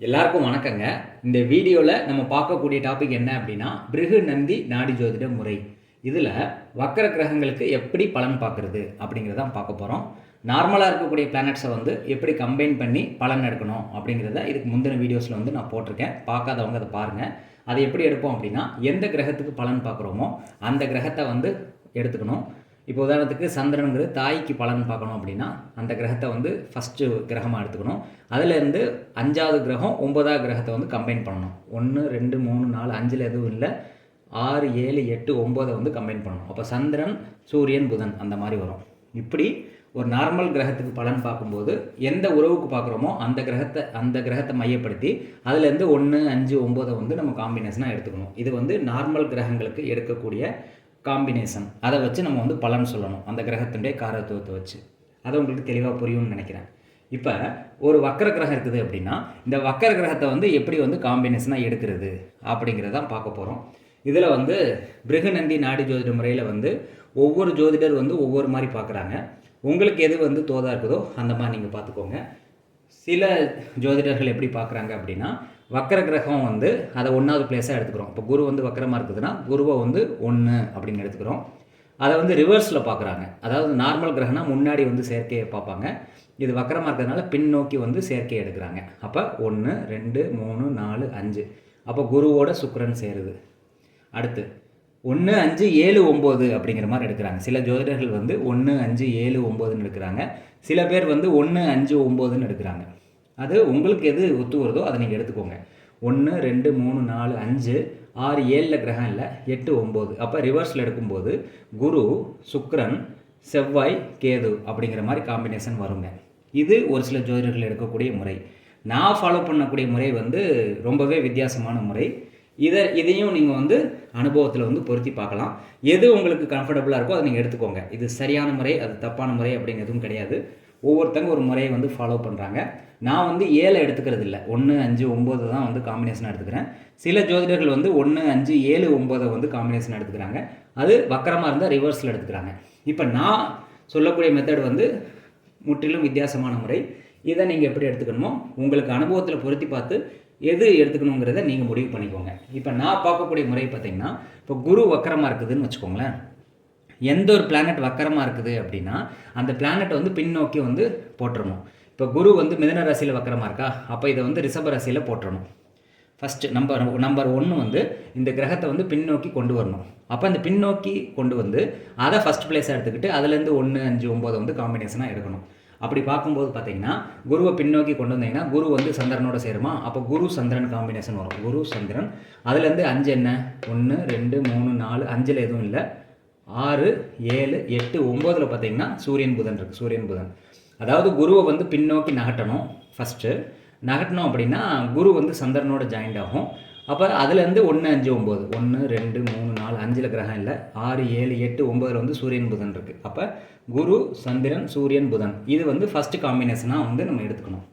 எல்லாருக்கும் வணக்கங்க. இந்த வீடியோவில் நம்ம பார்க்கக்கூடிய டாபிக் என்ன அப்படின்னா பிருகு நந்தி நாடி ஜோதிட முறை. இதில் வக்கர கிரகங்களுக்கு எப்படி பலன் பார்க்குறது அப்படிங்கிறதான் பார்க்க போகிறோம். நார்மலாக இருக்கக்கூடிய பிளானட்ஸை எப்படி கம்பைன் பண்ணி பலன் எடுக்கணும் அப்படிங்கிறத இதுக்கு முந்தின வீடியோஸில் நான் போட்டிருக்கேன். பார்க்காதவங்க அதை பாருங்கள். அதை எப்படி எடுப்போம் அப்படின்னா எந்த கிரகத்துக்கு பலன் பார்க்குறோமோ அந்த கிரகத்தை எடுத்துக்கணும். இப்போ உதாரணத்துக்கு சந்திரனுங்கிறது தாய்க்கு பலன் பார்க்கணும் அப்படின்னா அந்த கிரகத்தை ஃபஸ்ட்டு கிரகமாக எடுத்துக்கணும். அதிலேருந்து 5வது கிரகம் 9வது கிரகத்தை கம்பைன் பண்ணணும். 1 2 3 4 5 எதுவும் இல்லை, 6 7 8 9 கம்பைன் பண்ணணும். அப்போ சந்திரன் சூரியன் புதன் அந்த மாதிரி வரும். இப்படி ஒரு நார்மல் கிரகத்துக்கு பலன் பார்க்கும்போது எந்த உறவுக்கு பார்க்குறோமோ அந்த கிரகத்தை மையப்படுத்தி அதுலேருந்து 1 5 9 நம்ம காம்பினேஷனாக எடுத்துக்கணும். இது நார்மல் கிரகங்களுக்கு எடுக்கக்கூடிய காம்பினேஷன். அதை வச்சு நம்ம பலன் சொல்லணும் அந்த கிரகத்தினுடைய காரத்துவத்தை வச்சு. அதை உங்களுக்கு தெளிவாக புரியும்னு நினைக்கிறேன். இப்போ ஒரு வக்கர கிரகம் இருக்குது அப்படின்னா இந்த வக்கர கிரகத்தை எப்படி காம்பினேஷனாக எடுக்கிறது அப்படிங்கிறதான் பார்க்க போகிறோம். இதில் பிருகு நந்தி நாடி ஜோதிட முறையில் ஒவ்வொரு ஜோதிடர் ஒவ்வொரு மாதிரி பார்க்குறாங்க. உங்களுக்கு எது தோதாக இருக்குதோ அந்த மாதிரி நீங்கள் பார்த்துக்கோங்க. சில ஜோதிடர்கள் எப்படி பார்க்குறாங்க அப்படின்னா வக்கர கிரகம் அதை 1வது பிளேஸாக எடுத்துக்கிறோம். இப்போ குரு வக்கரமாக இருக்குதுன்னா குருவை 1 அப்படின்னு எடுத்துக்கிறோம். அதை ரிவர்ஸில் பார்க்குறாங்க. அதாவது நார்மல் கிரகம்னா முன்னாடி சேர்க்கையை பார்ப்பாங்க. இது வக்கரமாக இருக்கிறதுனால பின்னோக்கி சேர்க்கையை எடுக்கிறாங்க. அப்போ 1 2 3 4 5 அப்போ குருவோட சுக்கிரன் சேருது. அடுத்து 1 5 7 9 அப்படிங்கிற மாதிரி எடுக்கிறாங்க. சில ஜோதிடர்கள் 1 5 7 9ன்னு எடுக்கிறாங்க. சில பேர் 1 5 9ன்னு எடுக்கிறாங்க. அது உங்களுக்கு எது ஒத்து வருதோ அதை நீங்கள் எடுத்துக்கோங்க. 1 2 3 4 5 6 7 கிரகம் இல்லை, 8 9. அப்போ ரிவர்ஸில் எடுக்கும்போது குரு சுக்கிரன் செவ்வாய் கேது அப்படிங்கிற மாதிரி காம்பினேஷன் வருங்க. இது ஒரு சில ஜோதிடர்கள் எடுக்கக்கூடிய முறை. நான் ஃபாலோ பண்ணக்கூடிய முறை ரொம்பவே வித்தியாசமான முறை. இதையும் நீங்கள் அனுபவத்தில் பொருத்தி பார்க்கலாம். எது உங்களுக்கு கம்ஃபர்டபுளாக இருக்கோ அதை நீங்கள் எடுத்துக்கோங்க. இது சரியான முறை, அது தப்பான முறை அப்படின்னு எதுவும் கிடையாது. ஒவ்வொருத்தங்க ஒரு முறையை ஃபாலோ பண்ணுறாங்க. நான் 7 எடுத்துக்கிறது இல்லை, 1 5 9 தான் காம்பினேஷனாக எடுத்துக்கிறேன். சில ஜோதிடர்கள் 1 5 7 9 காம்பினேஷன் எடுத்துக்கிறாங்க. அது வக்கரமாக இருந்தால் ரிவர்ஸில் எடுத்துக்கிறாங்க. இப்போ நான் சொல்லக்கூடிய மெத்தட் முற்றிலும் வித்தியாசமான முறை. இதை நீங்கள் எப்படி எடுத்துக்கணுமோ உங்களுக்கு அனுபவத்தில் பொருத்தி பார்த்து எது எடுத்துக்கணுங்கிறத நீங்கள் முடிவு பண்ணிக்கோங்க. இப்போ நான் பார்க்கக்கூடிய முறை பார்த்திங்கன்னா, இப்போ குரு வக்கரமாக இருக்குதுன்னு வச்சுக்கோங்களேன். எந்த ஒரு பிளானட் வக்கரமாக இருக்குது அப்படின்னா அந்த பிளானட் பின்னோக்கி போட்டுறணும். இப்போ குரு மிதுன ராசியில் வக்கரமாக இருக்கா, அப்போ இதை ரிஷப ராசியில் போட்டுறணும். ஃபஸ்ட்டு நம்பர் 1 இந்த கிரகத்தை பின்னோக்கி கொண்டு வரணும். அப்போ அந்த பின்னோக்கி கொண்டு அதை ஃபஸ்ட் பிளேஸாக எடுத்துக்கிட்டு அதுலேருந்து 1 5 9 காம்பினேஷனாக எடுக்கணும். அப்படி பார்க்கும்போது பார்த்தீங்கன்னா குருவை பின்னோக்கி கொண்டு வந்தீங்கன்னா குரு சந்திரனோட சேருமா, அப்போ குரு சந்திரன் காம்பினேஷன் வரும். குரு சந்திரன் அதுலேருந்து 5 என்ன, 1 2 3 4 5 எதுவும் இல்லை, 6 7 8 9 பார்த்தீங்கன்னா சூரியன் புதன் இருக்குது. சூரியன் புதன் அதாவது குருவை பின்னோக்கி நகட்டணும். ஃபஸ்ட்டு நகட்டணும் அப்படின்னா குரு சந்திரனோட ஜாயிண்ட் ஆகும். அப்போ அதுலேருந்து 1 5 9 1 2 3 4 5 கிரகம் இல்லை, 6 7 8 9 சூரியன் புதன் இருக்குது. அப்போ குரு சந்திரன் சூரியன் புதன் இது ஃபஸ்ட்டு காம்பினேஷனாக நம்ம எடுத்துக்கணும்.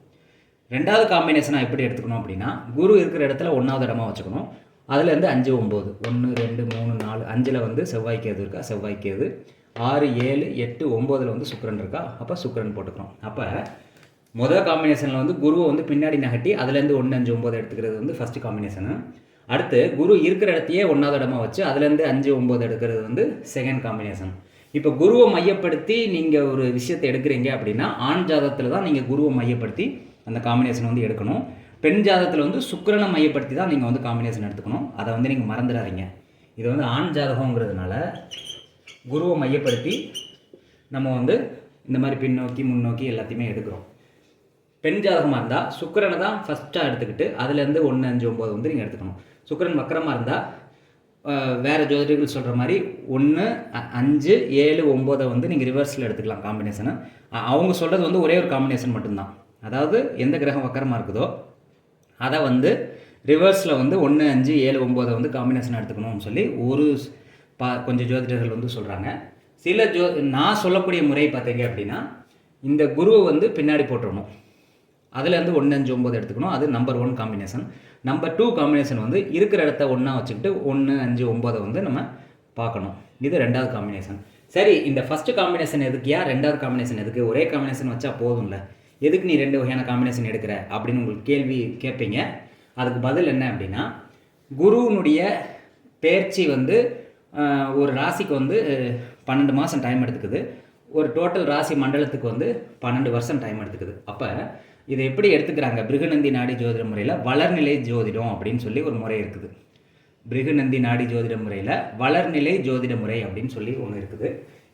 2வது காம்பினேஷனாக எப்படி எடுத்துக்கணும் அப்படின்னா குரு இருக்கிற இடத்துல 1வது இடமா வச்சுக்கணும். அதுலேருந்து 5 9 1 2 3 4 5 செவ்வாய் கேது இருக்கா, செவ்வாய் கேது. 6 7 8 9 சுக்கிரன் இருக்கா, அப்போ சுக்கிரன் போட்டுக்கிறோம். அப்போ முதல் காம்பினேஷனில் குருவை பின்னாடி நகட்டி அதுலேருந்து 1 5 9 எடுத்துக்கிறது ஃபஸ்ட்டு காம்பினேஷனு. அடுத்து குரு இருக்கிற இடத்தையே 1வது இடமா வச்சு அதுலேருந்து 5 9 எடுக்கிறது செகண்ட் காம்பினேஷன். இப்போ குருவை மையப்படுத்தி நீங்கள் ஒரு விஷயத்தை எடுக்கிறீங்க அப்படின்னா ஆண் ஜாதகத்தில் தான் நீங்கள் குருவை மையப்படுத்தி அந்த காம்பினேஷன் எடுக்கணும். பெண் ஜாதகத்தில் சுக்கிரனை மையப்படுத்தி தான் நீங்கள் காம்பினேஷன் எடுத்துக்கணும். அதை நீங்கள் மறந்துடாதீங்க. இது ஆண் ஜாதகங்கிறதுனால குருவை மையப்படுத்தி நம்ம இந்த மாதிரி பின்னோக்கி முன்னோக்கி எல்லாத்தையுமே எடுக்கிறோம். பெண் ஜாதகமாக இருந்தால் சுக்கிரனை தான் ஃபஸ்ட்டாக எடுத்துக்கிட்டு அதுலேருந்து 1 5 9 நீங்கள் எடுத்துக்கணும். சுக்கிரன் வக்கரமாக இருந்தால் வேறு ஜோதிடர்கள் சொல்கிற மாதிரி 1 5 7 9 நீங்கள் ரிவர்ஸில் எடுத்துக்கலாம் காம்பினேஷனை. அவங்க சொல்கிறது ஒரே ஒரு காம்பினேஷன் மட்டும்தான். அதாவது எந்த கிரகம் வக்கரமாக இருக்குதோ அதை ரிவர்ஸில் 1 5 7 9 காம்பினேஷன் எடுத்துக்கணும்னு சொல்லி கொஞ்சம் ஜோதிடர்கள் சொல்கிறாங்க. நான் சொல்லக்கூடிய முறை பார்த்தீங்க அப்படின்னா இந்த குருவை பின்னாடி போட்டுடணும். அதுலேருந்து 1 5 9 எடுத்துக்கணும். அது நம்பர் 1 காம்பினேஷன். நம்பர் 2 காம்பினேஷன் இருக்கிற இடத்த ஒன்றா வச்சுக்கிட்டு 1 5 9 நம்ம பார்க்கணும். இது 2வது காம்பினேஷன். சரி, இந்த ஃபஸ்ட்டு காம்பினேஷன் எதுக்குயா, 2வது காம்பினேஷன் எதுக்கு, ஒரே காம்பினேஷன் வச்சா போதும்ல. எதுக்கு நீ 2 வகையான காம்பினேஷன் எடுக்கிற அப்படின்னு உங்களுக்கு கேள்வி கேட்பீங்க. அதுக்கு பதில் என்ன அப்படின்னா, குருவினுடைய பெயர்ச்சி வந்து ஒரு ராசிக்கு வந்து 12 மாதம் டைம் எடுத்துக்குது. ஒரு டோட்டல் ராசி மண்டலத்துக்கு வந்து 12 வருஷம் டைம் எடுத்துக்குது. அப்போ இதை எப்படி எடுத்துக்கிறாங்க? பிருகுநந்தி நாடி ஜோதிட முறையில் வளர்நிலை ஜோதிடம் அப்படின்னு சொல்லி ஒரு முறை இருக்குது. பிருகுநந்தி நாடி ஜோதிட முறையில் வளர்நிலை ஜோதிட முறை அப்படின்னு சொல்லி ஒன்று இருக்குது.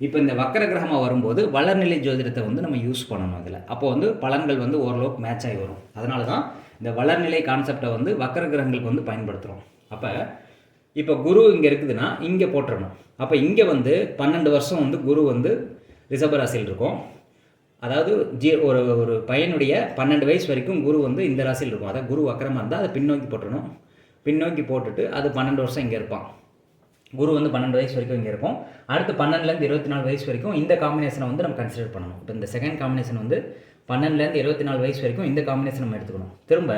இப்போ இந்த வக்கர கிரகமாக வரும்போது வளர்நிலை ஜோதிடத்தை வந்து நம்ம யூஸ் பண்ணணும் அதில். அப்போ வந்து பலன்கள் வந்து ஓரளவுக்கு மேட்ச் ஆகி வரும். அதனால தான் இந்த வளர்நிலை கான்செப்டை வந்து வக்கர கிரகங்களுக்கு வந்து பயன்படுத்துகிறோம். அப்போ இப்போ குரு இங்கே இருக்குதுன்னா இங்கே போட்டுறணும். அப்போ இங்கே வந்து 12 வருஷம் வந்து குரு வந்து ரிஷபராசியில் இருக்கும். அதாவது ஒரு பையனுடைய 12 வயசு வரைக்கும் குரு வந்து இந்த ராசியில் இருக்கும். அதாவது குரு வக்கரமாக இருந்தால் அதை பின்னோக்கி போட்டுறணும். பின்னோக்கி போட்டுட்டு அது 12 வருஷம் இங்கே இருப்பான். குரு வந்து 12 வயசு வரைக்கும் இங்கே இருக்கும். அடுத்து 12லேருந்து 24 வயசு வரைக்கும் இந்த காம்பினேஷனை வந்து நம்ம கன்சிடர் பண்ணணும். இப்போ இந்த செகண்ட் காம்பினேஷன் வந்து 12லேருந்து 24 வயசு வரைக்கும் இந்த காம்பினேஷன் நம்ம எடுத்துக்கணும். திரும்ப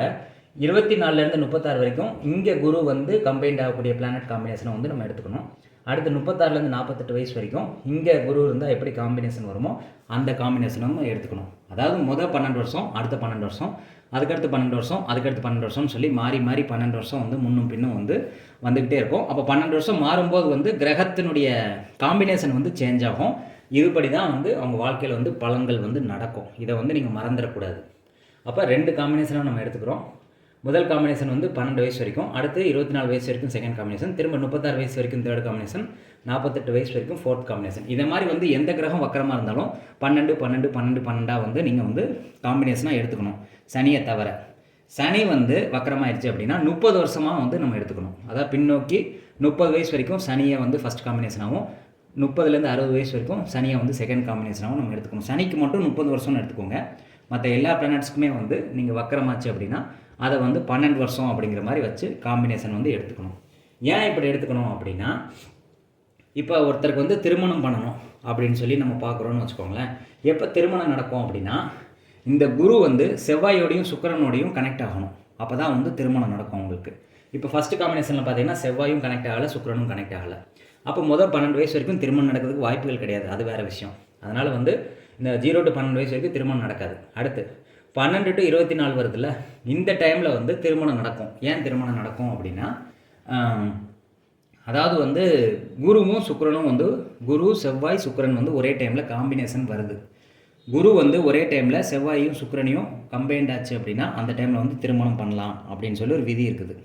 24லேருந்து 36 வரைக்கும் இங்கே குரு வந்து கம்பைன்ட் ஆகக்கூடிய பிளானட் காம்பினேஷனை வந்து நம்ம எடுத்துக்கணும். அடுத்து 36லேருந்து 48 வயசு வரைக்கும் இங்கே குரு இருந்தால் எப்படி காம்பினேஷன் வருமோ அந்த காம்பினேஷனும் எடுத்துக்கணும். அதாவது முதல் 12 வருஷம், அடுத்த 12 வருஷம், அதுக்கடுத்து 12 வருஷம், அதுக்கடுத்து 12 வருஷம்னு சொல்லி மாறி 12 வருஷம் வந்து முன்னும் பின்னும் வந்து வந்துக்கிட்டே இருக்கும். அப்போ 12 வருஷம் மாறும்போது வந்து கிரகத்தினுடைய காம்பினேஷன் வந்து சேஞ்ச் ஆகும். இதுபடி தான் வந்து அவங்க வாழ்க்கையில் வந்து பலன்கள் வந்து நடக்கும். இதை வந்து நீங்கள் மறந்துடக்கூடாது. அப்போ 2 காம்பினேஷனாக நம்ம எடுத்துக்கிறோம். முதல் காம்பினேஷன் வந்து 12 வயசு வரைக்கும், அடுத்து 24 வயசு வரைக்கும் செகண்ட் காம்பினேஷன், திரும்ப 36 வயசு வரைக்கும் தேர்ட் காம்பினேஷன், 48 வயசு வரைக்கும் ஃபோர்த் காம்பினேஷன். இதை மாதிரி வந்து எந்த கிரகம் வக்கரமாக இருந்தாலும் 12 12 12 12 வந்து நீங்கள் வந்து காம்பினேஷனாக எடுத்துக்கணும். சனியை தவிர. சனி வந்து வக்கரமாகிடுச்சு அப்படின்னா 30 வருஷமாக வந்து நம்ம எடுத்துக்கணும். அதாவது பின்னோக்கி 30 வயசு வரைக்கும் சனியை வந்து ஃபஸ்ட் காம்பினேஷனாகவும், 30லேருந்து 60 வயசு வரைக்கும் சனியை வந்து செகண்ட் காம்பினேஷனாகவும் நம்ம எடுத்துக்கணும். சனிக்கு மட்டும் 30 வருஷம்னு எடுத்துக்கோங்க. மற்ற எல்லா பிளானட்ஸ்க்குமே வந்து நீங்கள் வக்கரமாச்சு அப்படின்னா அதை வந்து 12 வருஷம் அப்படிங்கிற மாதிரி வச்சு காம்பினேஷன் வந்து எடுத்துக்கணும். ஏன் இப்படி எடுத்துக்கணும் அப்படின்னா, இப்போ ஒருத்தருக்கு வந்து திருமணம் பண்ணணும் அப்படின்னு சொல்லி நம்ம பார்க்குறோன்னு வச்சுக்கோங்களேன். எப்போ திருமணம் நடக்கும் அப்படின்னா, இந்த குரு வந்து செவ்வாயோடையும் சுக்கிரனோடையும் கனெக்ட் ஆகணும். அப்போ தான் வந்து திருமணம் நடக்கும் உங்களுக்கு. இப்போ ஃபஸ்ட்டு காம்பினேஷனில் பார்த்தீங்கன்னா செவ்வாயும் கனெக்ட் ஆகலை, சுக்கிரனும் கனெக்ட் ஆகலை. அப்போ முதல் 12 வயசு வரைக்கும் திருமணம் நடக்கிறதுக்கு வாய்ப்புகள் கிடையாது. அது வேறு விஷயம். அதனால் வந்து இந்த 0 to 12 வயசு வரைக்கும் திருமணம் நடக்காது. அடுத்து 12 to 24 வருதுல்ல, இந்த டைமில் வந்து திருமணம் நடக்கும். ஏன் திருமணம் நடக்கும் அப்படின்னா, அதாவது வந்து குருவும் சுக்கிரனும் வந்து குரு செவ்வாய் சுக்கிரன் வந்து ஒரே டைமில் காம்பினேஷன் வருது. குரு வந்து ஒரே டைமில் செவ்வாயும் சுக்கிரனையும் கம்பைன்ட் ஆச்சு அப்படின்னா அந்த டைமில் வந்து திருமணம் பண்ணலாம் அப்படின்னு சொல்லி ஒரு விதி இருக்குது.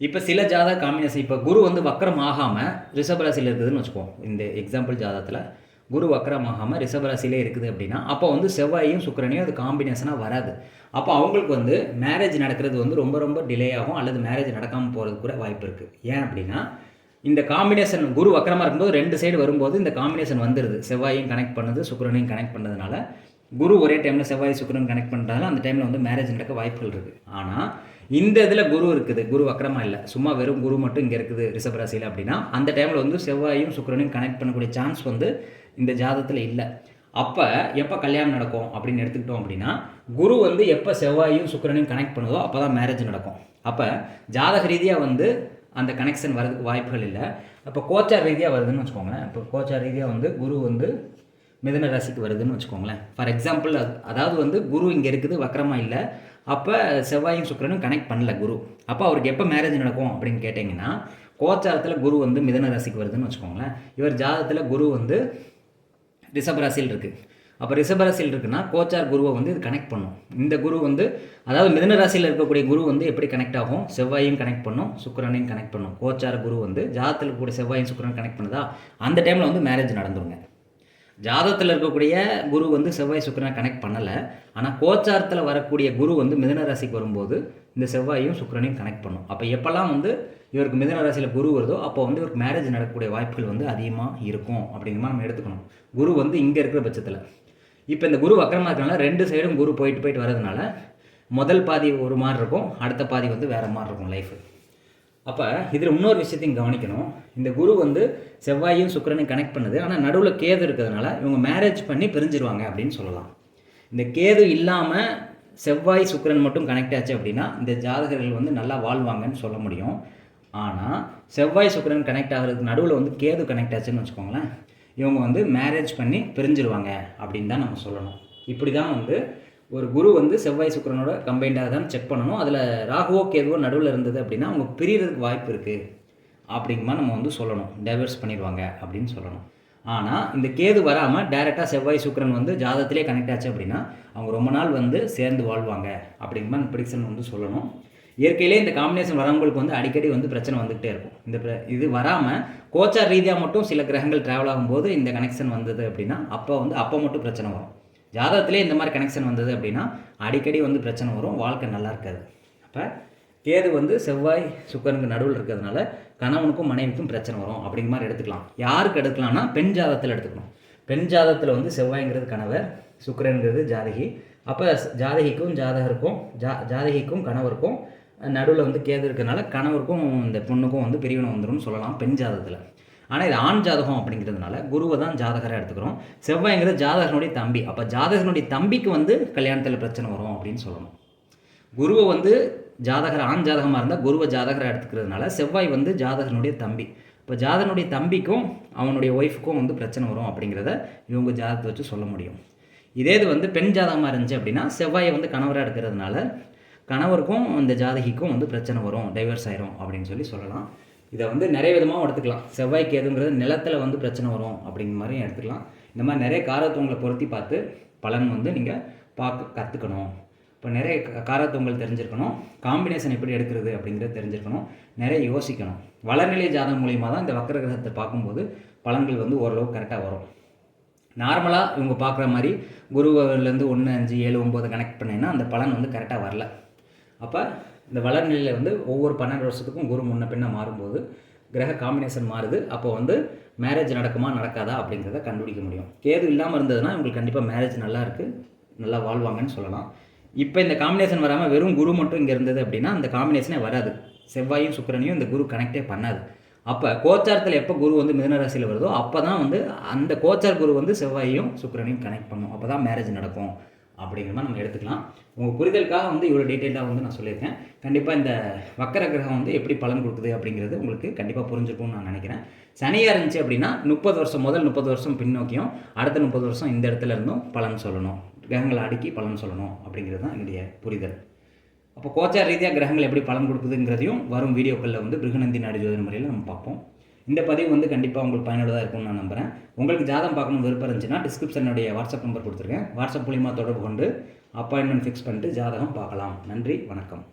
இப்போ சில ஜாதக காம்பினேஷன், இப்போ குரு வந்து வக்கரம் ஆகாமல் ரிஷபராசியில் இருக்குதுன்னு வச்சுக்குவோம். இந்த எக்ஸாம்பிள் ஜாதகத்தில் குரு வக்கரமாகாமல் ரிஷபராசிலே இருக்குது அப்படின்னா அப்போ வந்து செவ்வாயும் சுக்கிரனையும் அது காம்பினேஷனாக வராது. அப்போ அவங்களுக்கு வந்து மேரேஜ் நடக்கிறது வந்து ரொம்ப ரொம்ப டிலே ஆகும், அல்லது மேரேஜ் நடக்காமல் போகிறதுக்கு கூட வாய்ப்பு இருக்குது. ஏன் அப்படின்னா, இந்த காம்பினேஷன் குரு வக்கரமாக இருக்கும்போது 2 சைடு வரும்போது இந்த காம்பினேஷன் வந்துடுது. செவ்வாயும் கனெக்ட் பண்ணுது, சுக்கிரனையும் கனெக்ட் பண்ணதுனால, குரு ஒரே டைமில் செவ்வாய் சுக்கிரன் கனெக்ட் பண்ணுறதுனால அந்த டைமில் வந்து மேரேஜ் நடக்க வாய்ப்புகள் இருக்குது. ஆனால் இந்த இதில் குரு இருக்குது, குரு வக்கரமாக இல்லை, சும்மா வெறும் குரு மட்டும் இங்கே இருக்குது ரிஷபராசியில் அப்படின்னா அந்த டைமில் வந்து செவ்வாயும் சுக்கிரனையும் கனெக்ட் பண்ணக்கூடிய சான்ஸ் வந்து இந்த ஜாதகத்தில் இல்லை. அப்போ எப்போ கல்யாணம் நடக்கும் அப்படின்னு எடுத்துக்கிட்டோம் அப்படின்னா, குரு வந்து எப்போ செவ்வாயும் சுக்கிரனையும் கனெக்ட் பண்ணுதோ அப்போ தான் மேரேஜ் நடக்கும். அப்போ ஜாதக ரீதியாக வந்து அந்த கனெக்ஷன் வரதுக்கு வாய்ப்புகள் இல்லை. அப்போ கோச்சார் ரீதியாக வருதுன்னு வச்சுக்கோங்களேன். இப்போ கோச்சார் ரீதியாக வந்து குரு வந்து மிதுன ராசிக்கு வருதுன்னு வச்சுக்கோங்களேன். ஃபார் எக்ஸாம்பிள், அதாவது வந்து குரு இங்கே இருக்குது, வக்கரமாக இல்லை, அப்போ செவ்வாயும் சுக்கிரனும் கனெக்ட் பண்ணல குரு. அப்போ அவருக்கு எப்போ மேரேஜ் நடக்கும் அப்படின்னு கேட்டிங்கன்னா, கோச்சாரத்தில் குரு வந்து மிதுன ராசிக்கு வருதுன்னு வச்சுக்கோங்களேன். இவர் ஜாதகத்தில் குரு வந்து ரிஷபராசியில் இருக்குது. அப்போ ரிஷபராசியில் இருக்குன்னா கோச்சார் குருவை வந்து இது கனெக்ட் பண்ணும். இந்த குரு வந்து, அதாவது மிதுன ராசியில் இருக்கக்கூடிய குரு வந்து எப்படி கனெக்ட் ஆகும், செவ்வாயும் கனெக்ட் பண்ணும், சுக்கிரனையும் கனெக்ட் பண்ணும். கோச்சார குரு வந்து ஜாதகத்தில் இருக்கக்கூடிய செவ்வாயும் சுக்கிரன் கனெக்ட் பண்ணுதா அந்த டைமில் வந்து மேரேஜ் நடந்துருங்க. ஜாதகத்தில் இருக்கக்கூடிய குரு வந்து செவ்வாய் சுக்கிரனை கனெக்ட் பண்ணலை, ஆனால் கோச்சாரத்தில் வரக்கூடிய குரு வந்து மிதுன ராசிக்கு வரும்போது இந்த செவ்வாயும் சுக்கிரனையும் கனெக்ட் பண்ணும். அப்போ எப்போல்லாம் வந்து இவருக்கு மிதுன ராசியில் குரு வருதோ அப்போ வந்து இவருக்கு மேரேஜ் நடக்கக்கூடிய வாய்ப்புகள் வந்து அதிகமாக இருக்கும் அப்படிங்கிற மாதிரி நம்ம எடுத்துக்கணும். குரு வந்து இங்கே இருக்கிற பட்சத்தில். இப்போ இந்த குரு வக்கரமாக இருக்கிறனால 2 சைடும் குரு போயிட்டு வரதுனால முதல் பாதி ஒரு மாதிரி இருக்கும், அடுத்த பாதி வந்து வேறு மாதிரி இருக்கும் லைஃப். அப்போ இதில் இன்னொரு விஷயத்தையும் கவனிக்கணும். இந்த குரு வந்து செவ்வாயும் சுக்கிரனையும் கனெக்ட் பண்ணுது, ஆனால் நடுவில் கேது இருக்கிறதுனால இவங்க மேரேஜ் பண்ணி பிரிஞ்சிருவாங்க அப்படின்னு சொல்லலாம். இந்த கேது இல்லாமல் செவ்வாய் சுக்கிரன் மட்டும் கனெக்ட் ஆச்சு அப்படின்னா இந்த ஜாதகர்கள் வந்து நல்லா வாழ்வாங்கன்னு சொல்ல முடியும். ஆனால் செவ்வாய் சுக்கிரன் கனெக்ட் ஆகிறதுக்கு நடுவில் வந்து கேது கனெக்ட் ஆச்சுன்னு வச்சுக்கோங்களேன், இவங்க வந்து மேரேஜ் பண்ணி பிரிஞ்சிருவாங்க அப்படின்னு தான் நம்ம சொல்லணும். இப்படி தான் வந்து ஒரு குரு வந்து செவ்வாய் சுக்கிரனோட கம்பைண்டாக தான் செக் பண்ணணும். அதில் ராகுவோ கேதுவோ நடுவில் இருந்தது அப்படின்னா அவங்க பிரியறதுக்கு வாய்ப்பு இருக்குது அப்படிங்கமா நம்ம வந்து சொல்லணும். டைவர்ஸ் பண்ணிடுவாங்க அப்படின்னு சொல்லணும். ஆனால் இந்த கேது வராமல் டைரெக்டாக செவ்வாய் சுக்கிரன் வந்து ஜாதகத்திலே கனெக்ட் ஆச்சு அப்படின்னா அவங்க ரொம்ப நாள் வந்து சேர்ந்து வாழ்வாங்க அப்படிங்கமா ப்ரிடிக்ஷன் வந்து சொல்லணும். இயற்கையிலே இந்த காம்பினேஷன் வரவங்களுக்கு வந்து அடிக்கடி வந்து பிரச்சனை வந்துகிட்டே இருக்கும். இது வராமல் கோச்சார் ரீதியாக மட்டும் சில கிரகங்கள் ட்ராவல் ஆகும்போது இந்த கனெக்ஷன் வந்தது அப்படின்னா அப்போ மட்டும் பிரச்சனை வரும். ஜாதகத்திலே இந்த மாதிரி கனெக்ஷன் வந்தது அப்படின்னா அடிக்கடி வந்து பிரச்சனை வரும், வாழ்க்கை நல்லா இருக்காது. அப்போ கேது வந்து செவ்வாய் சுக்கிரனுக்கு நடுவில் இருக்கிறதுனால கணவனுக்கும் மனைவிக்கும் பிரச்சனை வரும் அப்படிங்கிற மாதிரி எடுத்துக்கலாம். யாருக்கு எடுக்கலாம்னா பெண் ஜாதகத்தில் எடுத்துக்கணும். பெண் ஜாதகத்தில் வந்து செவ்வாய்ங்கிறது கணவர், சுக்கிரன்கிறது ஜாதகி. அப்போ ஜாதகிக்கும் ஜாதகிக்கும் கணவருக்கும் நடுவில் வந்து கேது இருக்கிறதுனால கணவருக்கும் இந்த பொண்ணுக்கும் வந்து பிரிவினை வந்துடும் சொல்லலாம் பெண் ஜாதகத்தில். ஆனால் இது ஆண் ஜாதகம் அப்படிங்கிறதுனால குருவை தான் ஜாதகராக எடுத்துக்கிறோம். செவ்வாய்ங்கிறது ஜாதகனுடைய தம்பி. அப்போ ஜாதகனுடைய தம்பிக்கு வந்து கல்யாணத்தில் பிரச்சனை வரும் அப்படின்னு சொல்லணும். குருவை வந்து ஆண் ஜாதகமாக இருந்தால் குருவை ஜாதகராக எடுத்துக்கிறதுனால செவ்வாய் வந்து ஜாதகனுடைய தம்பி. இப்போ ஜாதகனுடைய தம்பிக்கும் அவனுடைய ஒய்ஃபுக்கும் வந்து பிரச்சனை வரும் அப்படிங்கிறத இவங்க ஜாதகத்தை வச்சு சொல்ல முடியும். இதே இது வந்து பெண் ஜாதகமாக இருந்துச்சு அப்படின்னா செவ்வாயை வந்து கணவராக எடுக்கிறதுனால கணவருக்கும் இந்த ஜாதகிக்கும் வந்து பிரச்சனை வரும், டைவர்ஸ் ஆயிரும் அப்படின்னு சொல்லலாம். இதை வந்து நிறைய விதமாக எடுத்துக்கலாம். செவ்வாய்க்கு எதுங்கிறது நிலத்தில் வந்து பிரச்சனை வரும் அப்படிங்கிற மாதிரியும் எடுத்துக்கலாம். இந்த மாதிரி நிறைய காரத்துவங்களை பொருத்தி பார்த்து பலன் வந்து நீங்கள் கற்றுக்கணும். இப்போ நிறைய காரத்துவங்கள் தெரிஞ்சிருக்கணும், காம்பினேஷன் எப்படி எடுக்கிறது அப்படிங்கிறத தெரிஞ்சிருக்கணும், நிறைய யோசிக்கணும். வளர்நிலை ஜாதகம் மூலியமாக தான் இந்த வக்கர கிரகத்தை பார்க்கும்போது பலன்கள் வந்து ஓரளவு கரெக்டாக வரும். நார்மலாக இவங்க பார்க்குற மாதிரி குருவிலேருந்து 1, 5, 7, 9 கனெக்ட் பண்ணிங்கன்னா அந்த பலன் வந்து கரெக்டாக வரல. அப்போ இந்த வளர்நிலையில் வந்து ஒவ்வொரு 12 வருஷத்துக்கும் குரு முன்ன பின்ன மாறும்போது கிரக காம்பினேஷன் மாறுது. அப்போ வந்து மேரேஜ் நடக்குமா நடக்காதா அப்படிங்கிறத கண்டுபிடிக்க முடியும். கேது இல்லாமல் இருந்ததுன்னா இவங்களுக்கு கண்டிப்பாக மேரேஜ் நல்லா இருக்குது, நல்லா வாழ்வாங்கன்னு சொல்லலாம். இப்போ இந்த காம்பினேஷன் வராமல் வெறும் குரு மட்டும் இங்கே இருந்தது அப்படின்னா அந்த காம்பினேஷனே வராது. செவ்வாயும் சுக்கிரனையும் இந்த குரு கனெக்டே பண்ணாது. அப்போ கோச்சாரத்தில் எப்போ குரு வந்து மிதுன ராசியில் வருதோ அப்போ தான் வந்து அந்த கோச்சார் குரு வந்து செவ்வாயையும் சுக்கிரனையும் கனெக்ட் பண்ணும். அப்போ தான் மேரேஜ் நடக்கும் அப்படிங்கிற மாதிரி நம்ம எடுத்துக்கலாம். உங்கள் புரிதலுக்காக வந்து இவ்வளோ டீட்டெயிலாக வந்து நான் சொல்லியிருக்கேன். கண்டிப்பாக இந்த வக்கர கிரகம் வந்து எப்படி பலன் கொடுக்குது அப்படிங்கிறது உங்களுக்கு கண்டிப்பாக புரிஞ்சிருக்கும்னு நான் நினைக்கிறேன். சனியாக இருந்துச்சு அப்படின்னா 30 வருஷம் முதல் 30 வருஷம் பின்னோக்கியும் அடுத்த 30 வருஷம் இந்த இடத்துல இருந்தும் பலன் சொல்லணும், கிரகங்களை அடுக்கி பலன் சொல்லணும் அப்படிங்கிறது தான் என்னுடைய புரிதல். அப்போ கோச்சார் ரீதியாக கிரகங்கள் எப்படி பலன் கொடுக்குதுங்கிறதையும் வரும் வீடியோக்களில் வந்து பிருகுநந்தி நாடி ஜோதிட முறையில் நம்ம பார்ப்போம். இந்த பதிவு வந்து கண்டிப்பாக உங்களுக்கு பயனுள்ளதாக இருக்கும்னு நான் நம்புகிறேன். உங்களுக்கு ஜாதகம் பார்க்கணும் விருப்பம் இருந்துச்சுன்னா டிஸ்கிரிப்ஷனுடைய வாட்ஸ்அப் நம்பர் கொடுத்துருக்கேன். வாட்ஸ்அப் மூலிமா தொடர்பு கொண்டு அப்பாயின்மெண்ட் ஃபிக்ஸ் பண்ணிட்டு ஜாதகம் பார்க்கலாம். நன்றி, வணக்கம்.